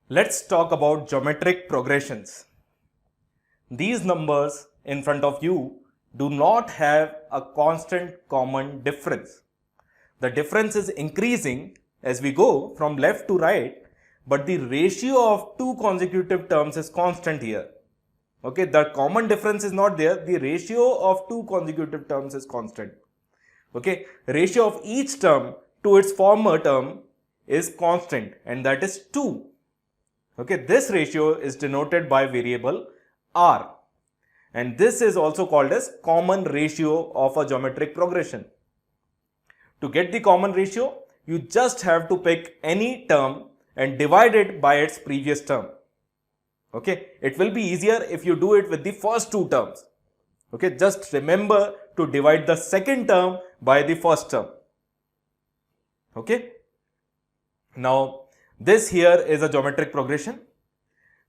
Let's talk about geometric progressions. These numbers in front of you do not have a constant common difference. The difference is increasing as we go from left to right, but the ratio of two consecutive terms is constant here. Okay, the common difference is not there, the ratio of two consecutive terms is constant. Okay, ratio of each term to its former term is constant, and that is 2. Okay, this ratio is denoted by variable r, and this is also called as common ratio of a geometric progression. To get the common ratio, you just have to pick any term and divide it by its previous term. Okay, it will be easier if you do it with the first two terms. Okay, just remember to divide the second term by the first term. Okay, now this here is a geometric progression.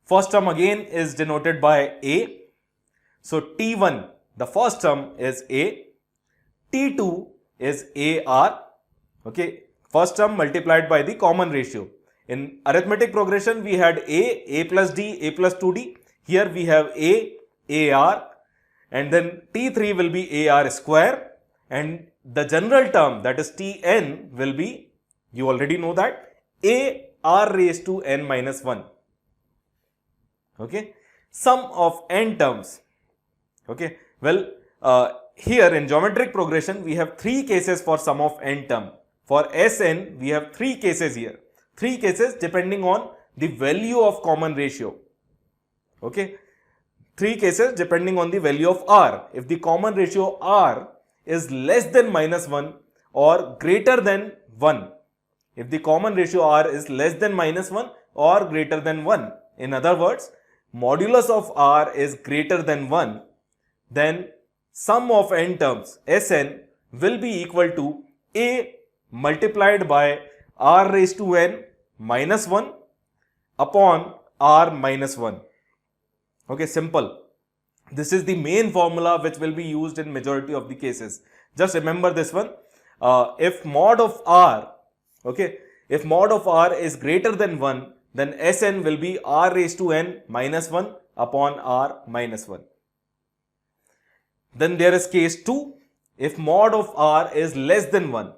First term again is denoted by a. So T1, the first term is a. T2 is AR. Okay, first term multiplied by the common ratio. In arithmetic progression, we had A plus D, A plus 2D. Here we have AR, and then T3 will be AR square, and the general term, that is Tn, will be, you already know that, AR raised to n minus 1. Okay, sum of n terms. Okay, well, here in geometric progression, we have 3 cases for sum of n term. For Sn, we have 3 cases here. 3 cases depending on the value of common ratio. Okay, 3 cases depending on the value of r. If the common ratio r is less than minus 1 or greater than 1. If the common ratio r is less than minus 1 or greater than 1. In other words, modulus of r is greater than 1, then sum of n terms, Sn, will be equal to a multiplied by r raised to n minus 1 upon r minus 1. Okay, simple. This is the main formula which will be used in majority of the cases. Just remember this one. If mod of r, okay, if mod of r is greater than 1, then Sn will be r raised to n minus 1 upon r minus 1. Then there is case 2. If mod of r is less than 1,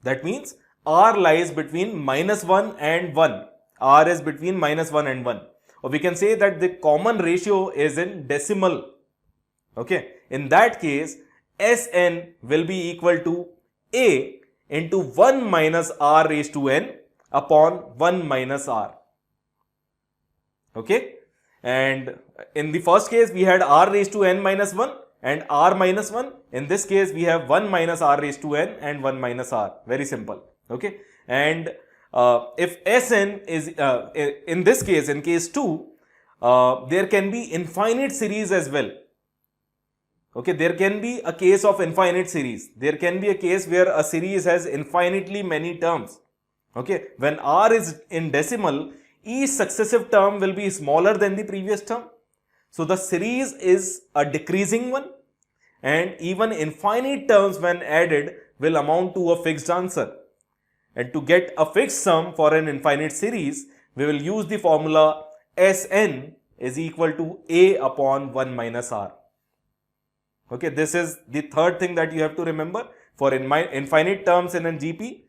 that means r lies between minus 1 and 1. R is between minus 1 and 1. Or we can say that the common ratio is in decimal. Okay, in that case, Sn will be equal to a into 1 minus r raised to n upon 1 minus r. Okay, and in the first case, we had r raised to n minus 1 and r minus 1. In this case, we have 1 minus r raised to n and 1 minus r. Very simple. Okay, and if Sn is, in this case, in case 2, there can be infinite series as well. Okay, there can be a case of infinite series. There can be a case where a series has infinitely many terms. Okay, when r is in decimal, each successive term will be smaller than the previous term. So the series is a decreasing one, and even infinite terms when added will amount to a fixed answer. And to get a fixed sum for an infinite series, we will use the formula Sn is equal to a upon 1 minus r. Okay, this is the third thing that you have to remember. For infinite terms in a GP,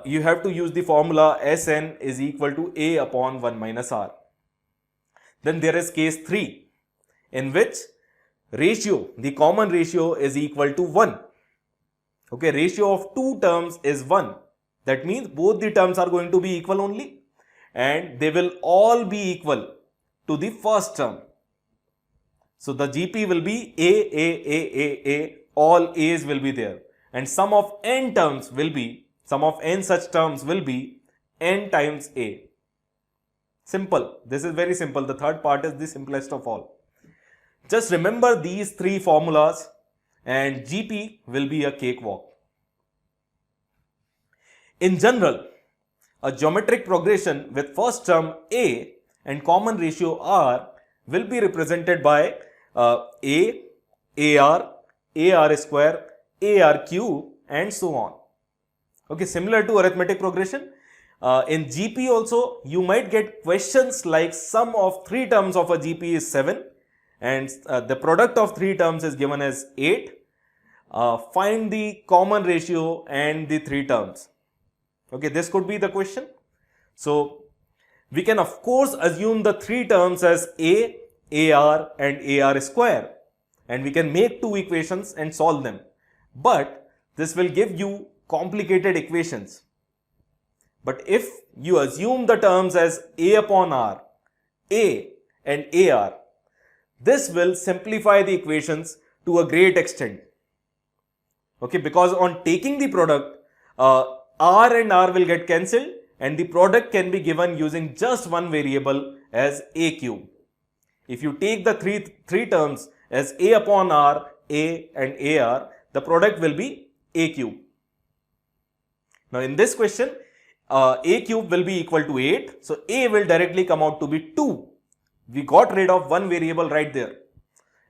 you have to use the formula Sn is equal to a upon 1 minus r. Then there is case 3, in which ratio, the common ratio is equal to 1. Okay, ratio of two terms is 1. That means both the terms are going to be equal only, and they will all be equal to the first term. So the GP will be a, all A's will be there, and sum of n terms will be, sum of n such terms will be n times a. Simple. This is very simple. The third part is the simplest of all. Just remember these 3 formulas and GP will be a cakewalk. In general, a geometric progression with first term a and common ratio r will be represented by a, ar square, ar cube, and so on. Okay, similar to arithmetic progression, In GP also, you might get questions like sum of three terms of a GP is 7 and the product of three terms is given as 8. Find the common ratio and the three terms. Okay, this could be the question. So we can of course assume the three terms as A, AR and AR square, and we can make two equations and solve them. But this will give you complicated equations. But if you assume the terms as A upon R, A and AR, this will simplify the equations to a great extent. Okay, because on taking the product, R and R will get cancelled and the product can be given using just one variable as A cube. If you take the three terms as A upon R, A and AR, the product will be A cube. Now in this question, A cube will be equal to 8. So A will directly come out to be 2. We got rid of one variable right there.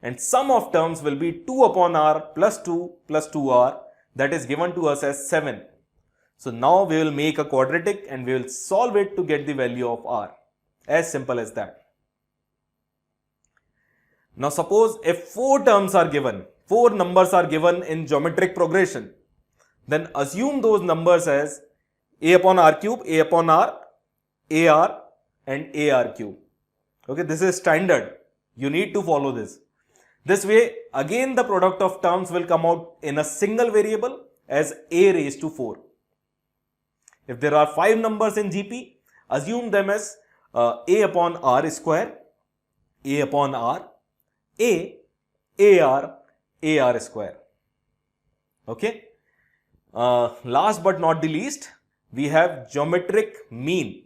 And sum of terms will be 2 upon R plus 2 plus 2R, that is given to us as 7. So now we will make a quadratic and we will solve it to get the value of R. As simple as that. Now suppose if 4 terms are given, 4 numbers are given in geometric progression, then assume those numbers as A upon R cube, A upon R, AR and AR cube. Okay, this is standard. You need to follow this. This way, again the product of terms will come out in a single variable as A raised to 4. If there are 5 numbers in GP, assume them as A upon R square, A upon R, A, AR, AR square. Okay. Last but not the least, we have geometric mean.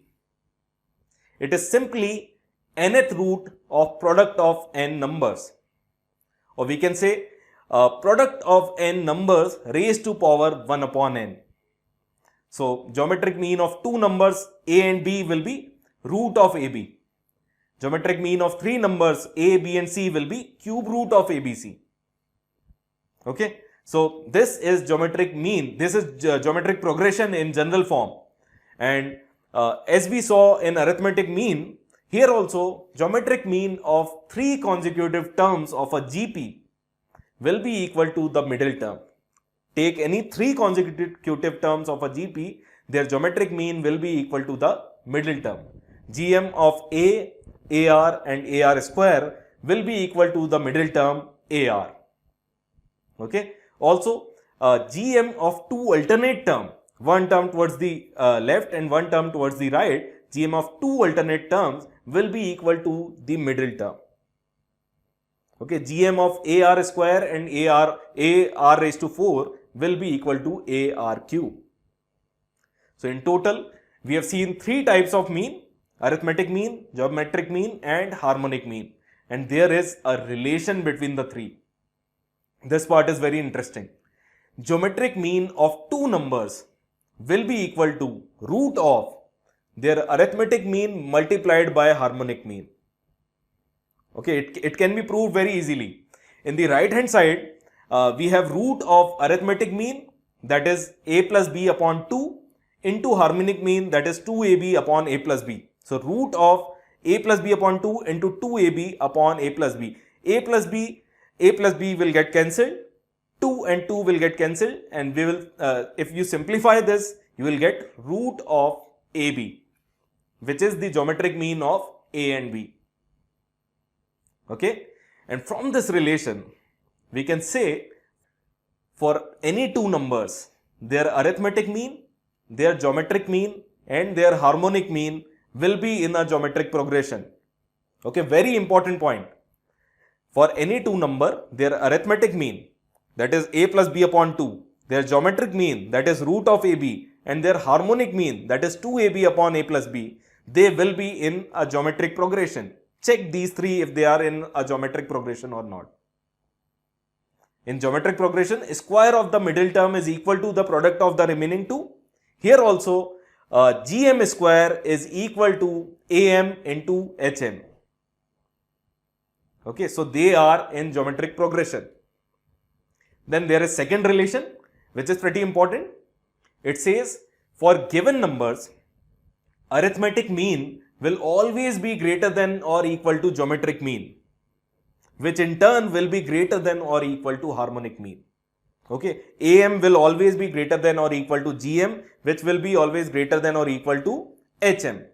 It is simply nth root of product of n numbers. Or we can say product of n numbers raised to power 1 upon n. So geometric mean of 2 numbers A and B will be root of AB. Geometric mean of 3 numbers A, B and C will be cube root of ABC. Okay. So this is geometric mean. This is geometric progression in general form. And as we saw in arithmetic mean, here also geometric mean of 3 consecutive terms of a GP will be equal to the middle term. Take any 3 consecutive terms of a GP, their geometric mean will be equal to the middle term. GM of A, AR and AR square will be equal to the middle term AR. Okay. Also, GM of 2 alternate term, one term towards the left and one term towards the right, GM of 2 alternate terms will be equal to the middle term. Okay, GM of AR square and AR raised to 4 will be equal to AR cube. So in total, we have seen 3 types of mean: arithmetic mean, geometric mean and harmonic mean. And there is a relation between the 3. This part is very interesting. Geometric mean of 2 numbers will be equal to root of their arithmetic mean multiplied by harmonic mean. Okay, it can be proved very easily. In the right hand side, we have root of arithmetic mean, that is A plus B upon 2 into harmonic mean, that is 2AB upon A plus B. So root of A plus B upon 2 into 2AB upon A plus B. A plus B will get cancelled, 2 and 2 will get cancelled, and we will, if you simplify this, you will get root of AB, which is the geometric mean of A and B. Okay, and from this relation, we can say for any 2 numbers, their arithmetic mean, their geometric mean and their harmonic mean will be in a geometric progression. Okay, very important point. For any 2 number, their arithmetic mean, that is A plus B upon 2, their geometric mean, that is root of AB, and their harmonic mean, that is 2AB upon A plus B, they will be in a geometric progression. Check these 3 if they are in a geometric progression or not. In geometric progression, square of the middle term is equal to the product of the remaining 2. Here also, GM square is equal to AM into HM. Okay, so they are in geometric progression. Then there is second relation, which is pretty important. It says for given numbers, arithmetic mean will always be greater than or equal to geometric mean, which in turn will be greater than or equal to harmonic mean. Okay, AM will always be greater than or equal to GM, which will be always greater than or equal to HM.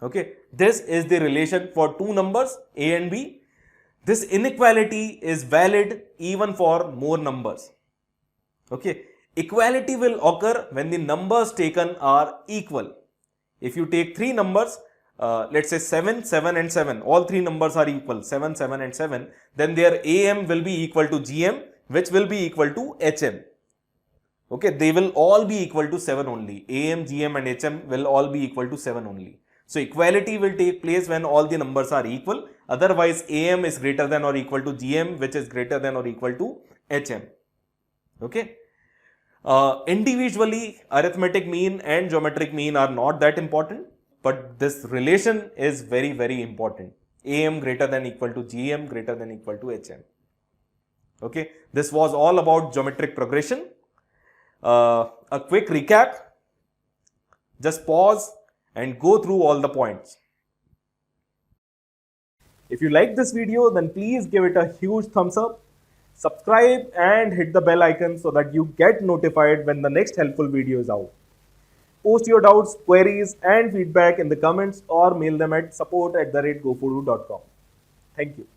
Okay, this is the relation for two numbers A and B. This inequality is valid even for more numbers. Okay, equality will occur when the numbers taken are equal. If you take three numbers, let's say 7, 7 and 7, all three numbers are equal, 7, 7 and 7, then their AM will be equal to GM, which will be equal to HM. Okay, they will all be equal to 7 only. AM, GM and HM will all be equal to 7 only. So equality will take place when all the numbers are equal. Otherwise, AM is greater than or equal to GM, which is greater than or equal to HM. Okay. Individually, arithmetic mean and geometric mean are not that important, but this relation is very, very important. AM greater than equal to GM greater than equal to HM. Okay, this was all about geometric progression. A quick recap. Just pause and go through all the points. If you like this video, then please give it a huge thumbs up. Subscribe and hit the bell icon so that you get notified when the next helpful video is out. Post your doubts, queries and feedback in the comments or mail them at support@gofuru.com. Thank you.